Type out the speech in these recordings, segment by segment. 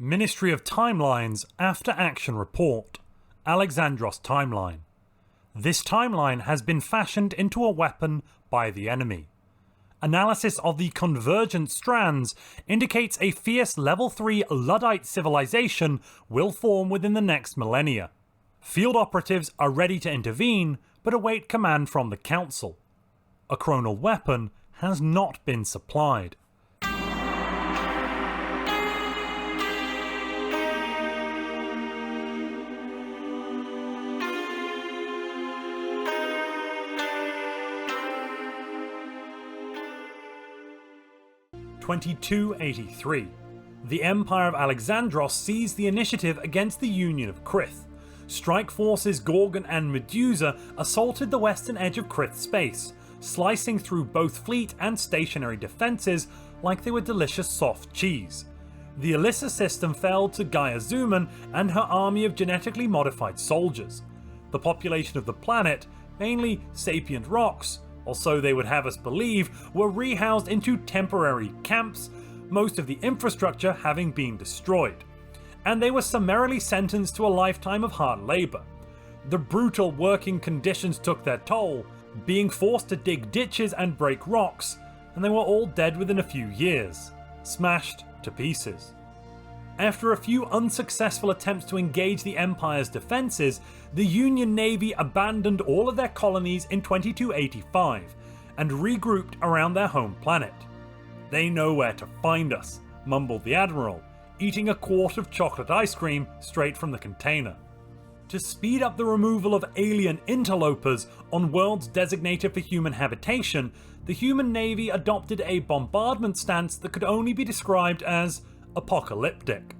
Ministry of Timelines After Action Report, Alexandros Timeline. This timeline has been fashioned into a weapon by the enemy. Analysis of the convergent strands indicates a fierce level 3 Luddite civilization will form within the next millennia. Field operatives are ready to intervene, but await command from the Council. A chronal weapon has not been supplied. (2283). The Empire of Alexandros seized the initiative against the Union of Krith. Strike forces Gorgon and Medusa assaulted the western edge of Krith space, slicing through both fleet and stationary defences like they were delicious soft cheese. The Alyssa system fell to Gaia Zuman and her army of genetically modified soldiers. The population of the planet, mainly sapient rocks, or so they would have us believe, were rehoused into temporary camps, most of the infrastructure having been destroyed. And they were summarily sentenced to a lifetime of hard labour. The brutal working conditions took their toll, being forced to dig ditches and break rocks, and they were all dead within a few years, smashed to pieces. After a few unsuccessful attempts to engage the Empire's defences, the Union Navy abandoned all of their colonies in 2285 and regrouped around their home planet. "They know where to find us," mumbled the Admiral, eating a quart of chocolate ice cream straight from the container. To speed up the removal of alien interlopers on worlds designated for human habitation, the human Navy adopted a bombardment stance that could only be described as apocalyptic.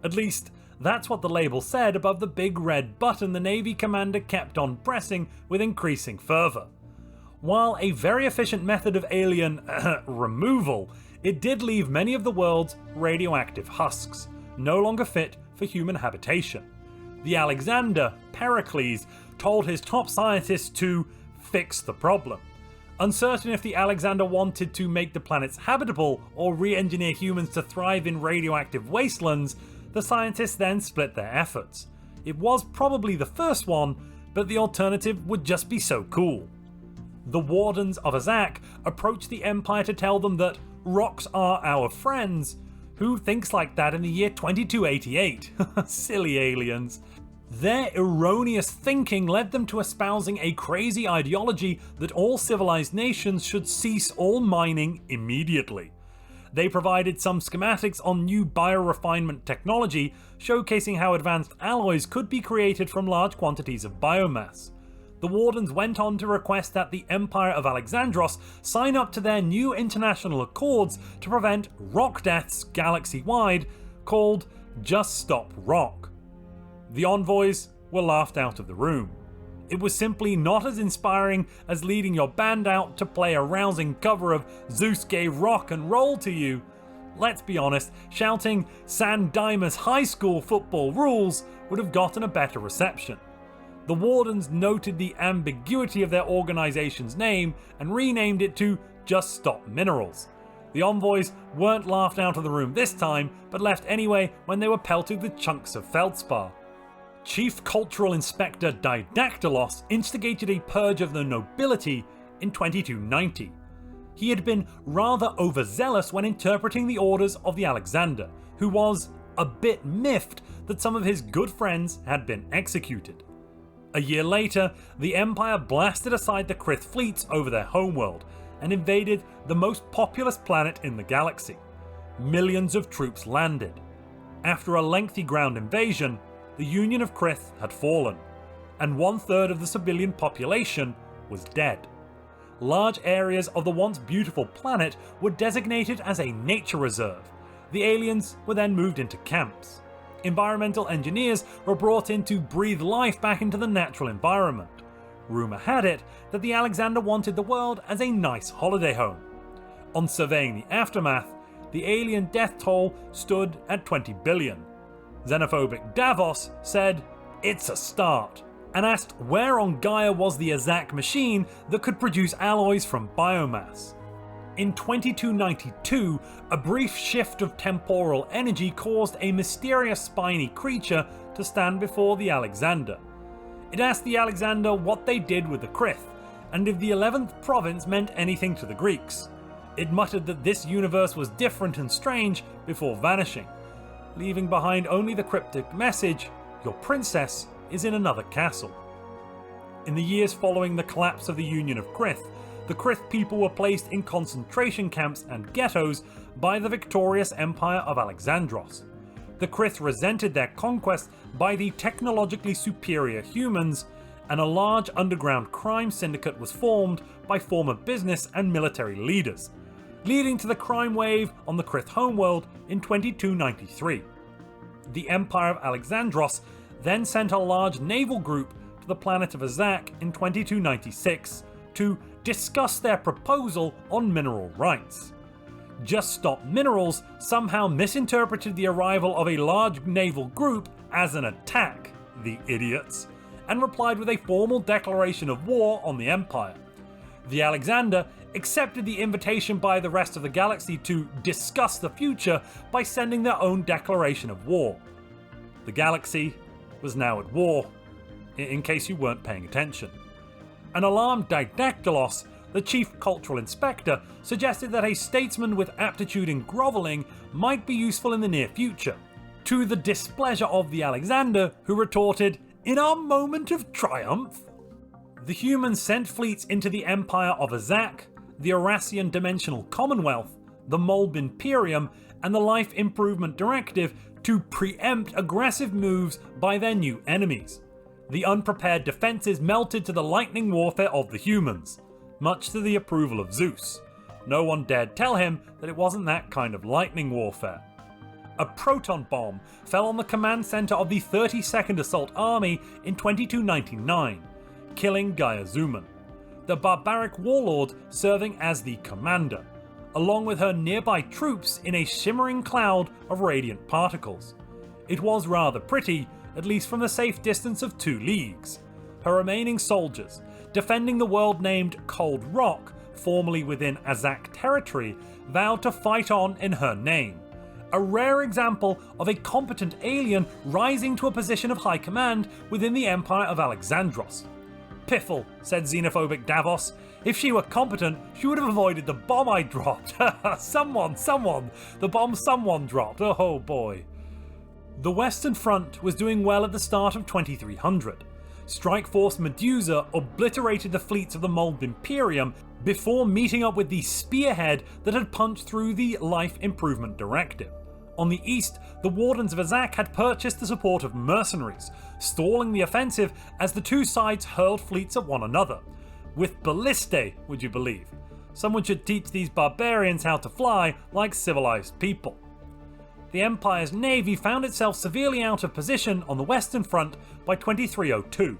At least, that's what the label said above the big red button the Navy commander kept on pressing with increasing fervour. While a very efficient method of alien removal, it did leave many of the world's radioactive husks, no longer fit for human habitation. The Alexander, Pericles, told his top scientists to fix the problem. Uncertain if the Alexander wanted to make the planets habitable or re-engineer humans to thrive in radioactive wastelands, the scientists then split their efforts. It was probably the first one, but the alternative would just be so cool. The Wardens of Azak approached the Empire to tell them that rocks are our friends. Who thinks like that in the year 2288? Silly aliens. Their erroneous thinking led them to espousing a crazy ideology that all civilized nations should cease all mining immediately. They provided some schematics on new biorefinement technology, showcasing how advanced alloys could be created from large quantities of biomass. The Wardens went on to request that the Empire of Alexandros sign up to their new international accords to prevent rock deaths galaxy-wide, called Just Stop Rock. The envoys were laughed out of the room. It was simply not as inspiring as leading your band out to play a rousing cover of Zeus Gave Rock and Roll to You. Let's be honest, shouting San Dimas High School football rules would have gotten a better reception. The Wardens noted the ambiguity of their organisation's name and renamed it to Just Stop Minerals. The envoys weren't laughed out of the room this time, but left anyway when they were pelted with chunks of feldspar. Chief Cultural Inspector Didactylos instigated a purge of the nobility in 2290. He had been rather overzealous when interpreting the orders of the Alexander, who was a bit miffed that some of his good friends had been executed. A year later, the Empire blasted aside the Krith fleets over their homeworld and invaded the most populous planet in the galaxy. Millions of troops landed. After a lengthy ground invasion, the Union of Krith had fallen, and 1/3 of the civilian population was dead. Large areas of the once beautiful planet were designated as a nature reserve. The aliens were then moved into camps. Environmental engineers were brought in to breathe life back into the natural environment. Rumour had it that the Alexander wanted the world as a nice holiday home. On surveying the aftermath, the alien death toll stood at 20 billion. Xenophobic Davos said, "It's a start," and asked where on Gaia was the Azak machine that could produce alloys from biomass. In 2292, a brief shift of temporal energy caused a mysterious spiny creature to stand before the Alexander. It asked the Alexander what they did with the Krith, and if the 11th province meant anything to the Greeks. It muttered that this universe was different and strange before vanishing, leaving behind only the cryptic message, "Your princess is in another castle." In the years following the collapse of the Union of Krith, the Krith people were placed in concentration camps and ghettos by the victorious Empire of Alexandros. The Krith resented their conquest by the technologically superior humans, and a large underground crime syndicate was formed by former business and military leaders, leading to the crime wave on the Krith homeworld in 2293. The Empire of Alexandros then sent a large naval group to the planet of Azak in 2296 to discuss their proposal on mineral rights. Just Stop Minerals somehow misinterpreted the arrival of a large naval group as an attack, the idiots, and replied with a formal declaration of war on the Empire. The Alexander accepted the invitation by the rest of the galaxy to discuss the future by sending their own declaration of war. The galaxy was now at war, in case you weren't paying attention. An alarmed Didactylos, the chief cultural inspector, suggested that a statesman with aptitude in grovelling might be useful in the near future, to the displeasure of the Alexander, who retorted, "In our moment of triumph?" The humans sent fleets into the Empire of Azak, the Eurasian Dimensional Commonwealth, the Mulb Imperium, and the Life Improvement Directive to preempt aggressive moves by their new enemies. The unprepared defences melted to the lightning warfare of the humans, much to the approval of Zeus. No one dared tell him that it wasn't that kind of lightning warfare. A proton bomb fell on the command centre of the 32nd Assault Army in 2299, killing Gaia Zuman, the barbaric warlord serving as the commander, along with her nearby troops in a shimmering cloud of radiant particles. It was rather pretty, at least from the safe distance of 2 leagues. Her remaining soldiers, defending the world named Cold Rock, formerly within Azak territory, vowed to fight on in her name. A rare example of a competent alien rising to a position of high command within the Empire of Alexandros. "Piffle," said xenophobic Davos. "If she were competent, she would have avoided the bomb I dropped." Someone, the bomb someone dropped, oh boy. The Western Front was doing well at the start of 2300. Strike Force Medusa obliterated the fleets of the Mulb Imperium before meeting up with the spearhead that had punched through the Life Improvement Directive. On the east, the Wardens of Azak had purchased the support of mercenaries, stalling the offensive as the two sides hurled fleets at one another. With ballistae, would you believe? Someone should teach these barbarians how to fly like civilized people. The Empire's navy found itself severely out of position on the Western Front by 2302,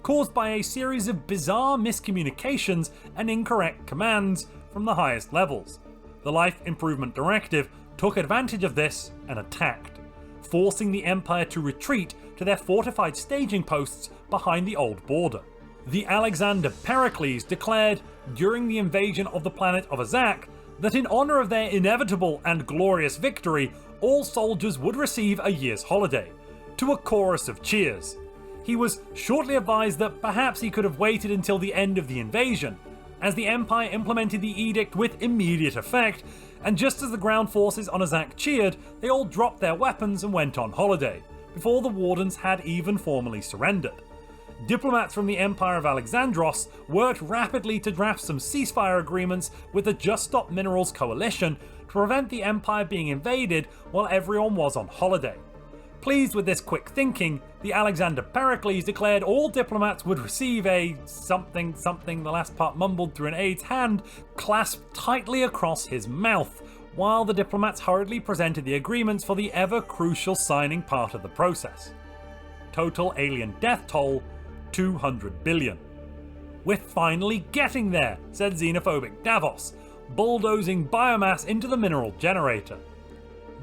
caused by a series of bizarre miscommunications and incorrect commands from the highest levels. The Life Improvement Directive took advantage of this and attacked, forcing the Empire to retreat to their fortified staging posts behind the old border. The Alexander Pericles declared during the invasion of the planet of Azak that in honour of their inevitable and glorious victory, all soldiers would receive a year's holiday, to a chorus of cheers. He was shortly advised that perhaps he could have waited until the end of the invasion, as the Empire implemented the edict with immediate effect, and just as the ground forces on Azak cheered, they all dropped their weapons and went on holiday, before the Wardens had even formally surrendered. Diplomats from the Empire of Alexandros worked rapidly to draft some ceasefire agreements with the Just Stop Minerals coalition to prevent the Empire being invaded while everyone was on holiday. Pleased with this quick thinking, the Alexander Pericles declared all diplomats would receive a something, the last part mumbled through an aide's hand, clasped tightly across his mouth, while the diplomats hurriedly presented the agreements for the ever crucial signing part of the process. Total alien death toll, 200 billion. "We're finally getting there," said xenophobic Davos, bulldozing biomass into the mineral generator.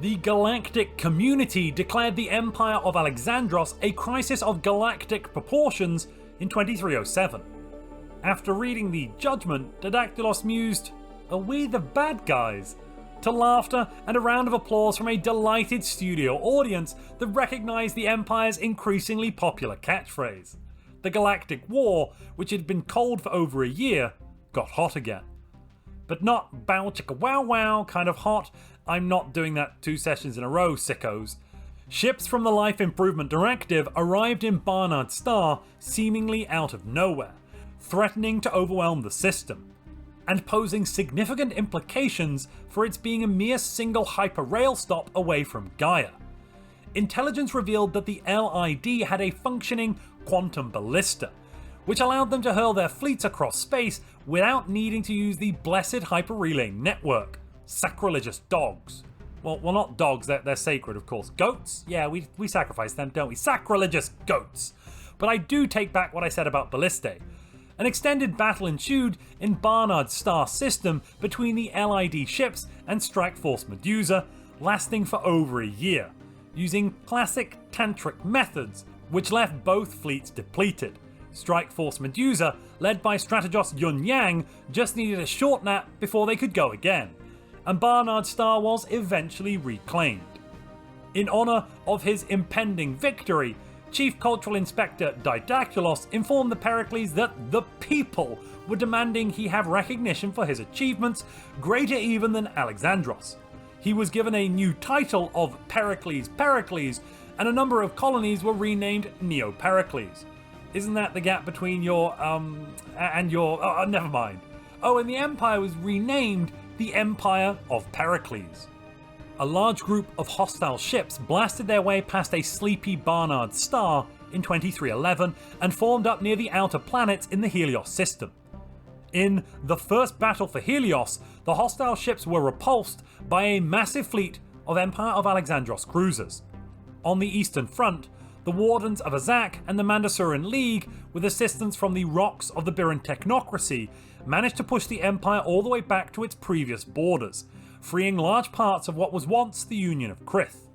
The galactic community declared the Empire of Alexandros a crisis of galactic proportions in 2307. After reading the judgment, Didactylos mused, Are we the bad guys? To laughter and a round of applause from a delighted studio audience that recognised the Empire's increasingly popular catchphrase. The Galactic War, which had been cold for over a year, got hot again. But not bow chicka wow wow kind of hot. I'm not doing that 2 sessions in a row, sickos. Ships from the Life Improvement Directive arrived in Barnard Star seemingly out of nowhere, threatening to overwhelm the system, and posing significant implications for its being a mere single hyperrail stop away from Gaia. Intelligence revealed that the LID had a functioning quantum ballista, which allowed them to hurl their fleets across space without needing to use the blessed hyperrelay network. Sacrilegious dogs. Well, not dogs, they're sacred, of course. Goats? Yeah, we sacrifice them, don't we? Sacrilegious goats. But I do take back what I said about ballistae. An extended battle ensued in Barnard's star system between the LID ships and Strike Force Medusa, lasting for over a year, using classic tantric methods, which left both fleets depleted. Strike Force Medusa, led by Strategos Yun Yang, just needed a short nap before they could go again, and Barnard Star was eventually reclaimed. In honour of his impending victory, Chief Cultural Inspector Didactylos informed the Pericles that the people were demanding he have recognition for his achievements greater even than Alexandros. He was given a new title of Pericles, and a number of colonies were renamed Neo-Pericles. Isn't that the gap between your, and your, never mind. Oh, and the Empire was renamed the Empire of Pericles. A large group of hostile ships blasted their way past a sleepy Barnard Star in 2311 and formed up near the outer planets in the Helios system. In the first battle for Helios, the hostile ships were repulsed by a massive fleet of Empire of Alexandros cruisers. On the Eastern Front, the Wardens of Azak and the Mandasuran League, with assistance from the Rocks of the Biran Technocracy, managed to push the Empire all the way back to its previous borders, freeing large parts of what was once the Union of Krith.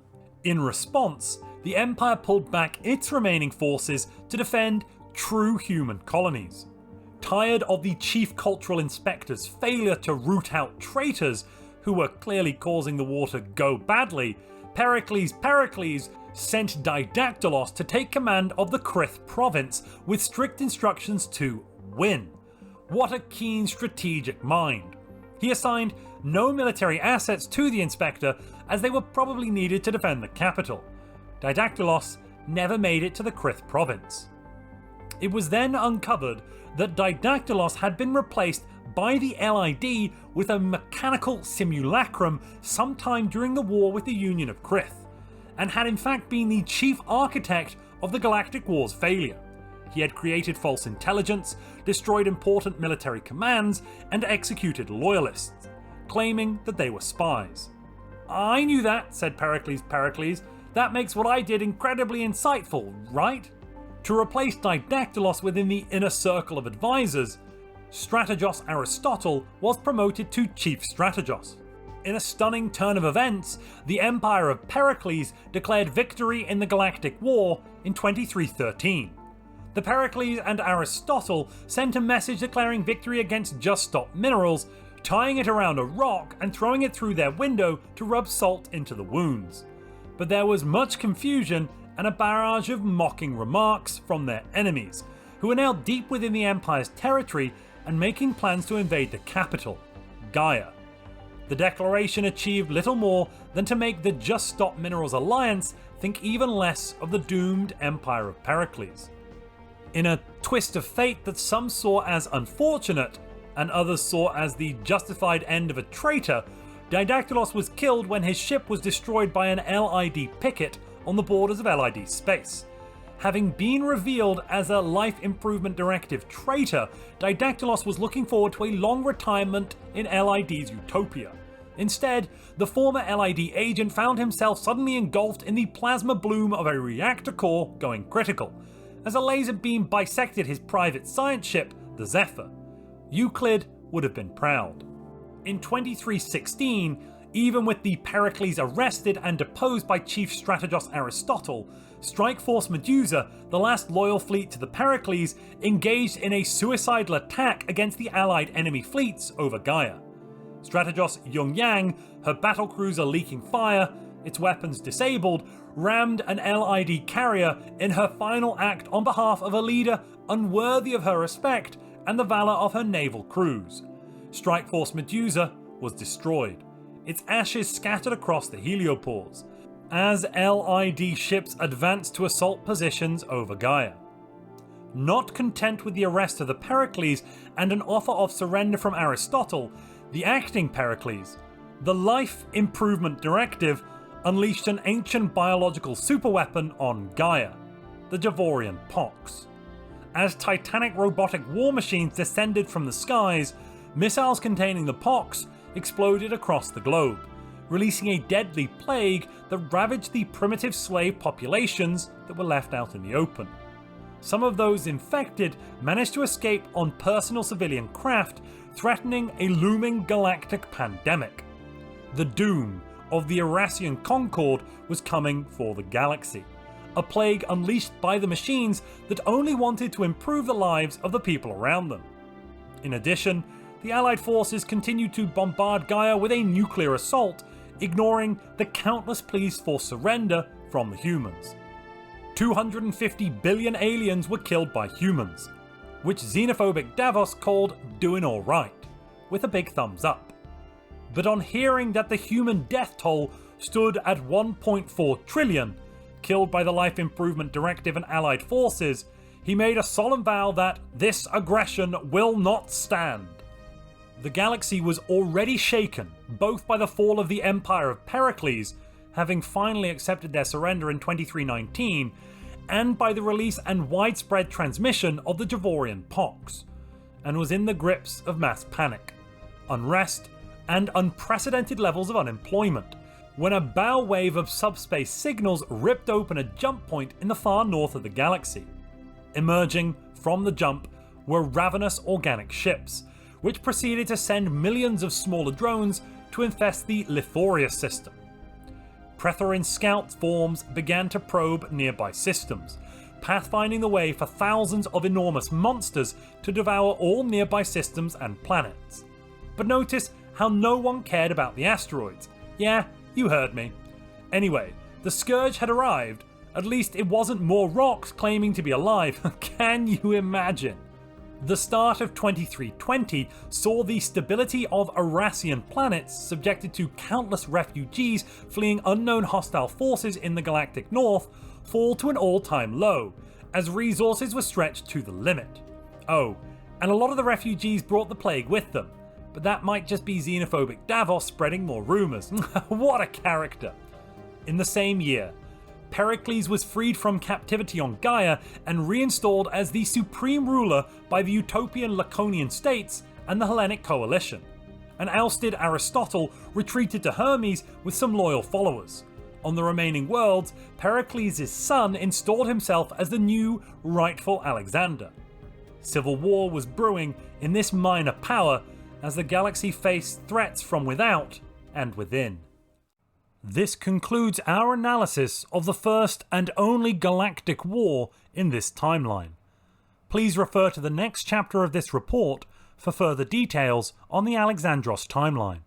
In response, the Empire pulled back its remaining forces to defend true human colonies. Tired of the Chief Cultural Inspector's failure to root out traitors who were clearly causing the war to go badly, Pericles sent Didactylos to take command of the Krith province with strict instructions to win. What a keen strategic mind. He assigned no military assets to the Inspector, as they were probably needed to defend the capital. Didactylos never made it to the Krith province. It was then uncovered that Didactylos had been replaced by the LID with a mechanical simulacrum sometime during the war with the Union of Krith, and had in fact been the chief architect of the Galactic War's failure. He had created false intelligence, destroyed important military commands, and executed loyalists, claiming that they were spies. "I knew that," said Pericles. "That makes what I did incredibly insightful, right?" To replace Didactylos within the inner circle of advisors, Strategos Aristotle was promoted to Chief Strategos. In a stunning turn of events, the Empire of Pericles declared victory in the Galactic War in 2313. The Pericles and Aristotle sent a message declaring victory against Just Stop Minerals, tying it around a rock and throwing it through their window to rub salt into the wounds. But there was much confusion and a barrage of mocking remarks from their enemies, who were now deep within the Empire's territory and making plans to invade the capital, Gaia. The declaration achieved little more than to make the Just Stop Minerals Alliance think even less of the doomed Empire of Pericles. In a twist of fate that some saw as unfortunate, and others saw as the justified end of a traitor, Didactylos was killed when his ship was destroyed by an LID picket on the borders of LID space. Having been revealed as a Life Improvement Directive traitor, Didactylos was looking forward to a long retirement in LID's utopia. Instead, the former LID agent found himself suddenly engulfed in the plasma bloom of a reactor core going critical, as a laser beam bisected his private science ship, the Zephyr. Euclid would have been proud. In 2316, even with the Pericles arrested and deposed by Chief Strategos Aristotle, Strike Force Medusa, the last loyal fleet to the Pericles, engaged in a suicidal attack against the allied enemy fleets over Gaia. Strategos Pyongyang, her battlecruiser leaking fire, its weapons disabled, rammed an LID carrier in her final act on behalf of a leader unworthy of her respect and the valor of her naval crews. Strike Force Medusa was destroyed, its ashes scattered across the heliopause, as LID ships advanced to assault positions over Gaia. Not content with the arrest of the Pericles and an offer of surrender from Aristotle, the acting Pericles, the Life Improvement Directive, unleashed an ancient biological superweapon on Gaia, the Javorian Pox. As titanic robotic war machines descended from the skies, missiles containing the Pox exploded across the globe, releasing a deadly plague that ravaged the primitive slave populations that were left out in the open. Some of those infected managed to escape on personal civilian craft, threatening a looming galactic pandemic. The doom of the Eurasian Concord was coming for the galaxy, a plague unleashed by the machines that only wanted to improve the lives of the people around them. In addition, the Allied forces continued to bombard Gaia with a nuclear assault, ignoring the countless pleas for surrender from the humans. 250 billion aliens were killed by humans, which xenophobic Davos called doing alright, with a big thumbs up. But on hearing that the human death toll stood at 1.4 trillion, killed by the Life Improvement Directive and Allied forces, he made a solemn vow that this aggression will not stand. The galaxy was already shaken, both by the fall of the Empire of Pericles, having finally accepted their surrender in 2319, and by the release and widespread transmission of the Javorian Pox, and was in the grips of mass panic, unrest, and unprecedented levels of unemployment, when a bow wave of subspace signals ripped open a jump point in the far north of the galaxy. Emerging from the jump were ravenous organic ships, which proceeded to send millions of smaller drones to infest the Lithorius system. Prethorine scout forms began to probe nearby systems, pathfinding the way for thousands of enormous monsters to devour all nearby systems and planets. But notice how no one cared about the asteroids. Yeah, you heard me. Anyway, the Scourge had arrived. At least it wasn't more rocks claiming to be alive. Can you imagine? The start of 2320 saw the stability of Eurasian planets subjected to countless refugees fleeing unknown hostile forces in the galactic north fall to an all-time low, as resources were stretched to the limit. Oh, and a lot of the refugees brought the plague with them, but that might just be xenophobic Davos spreading more rumours. What a character! In the same year, Pericles was freed from captivity on Gaia and reinstalled as the supreme ruler by the utopian Laconian states and the Hellenic coalition. An ousted Aristotle retreated to Hermes with some loyal followers. On the remaining worlds, Pericles' son installed himself as the new rightful Alexander. Civil war was brewing in this minor power as the galaxy faced threats from without and within. This concludes our analysis of the first and only galactic war in this timeline. Please refer to the next chapter of this report for further details on the Alexandros timeline.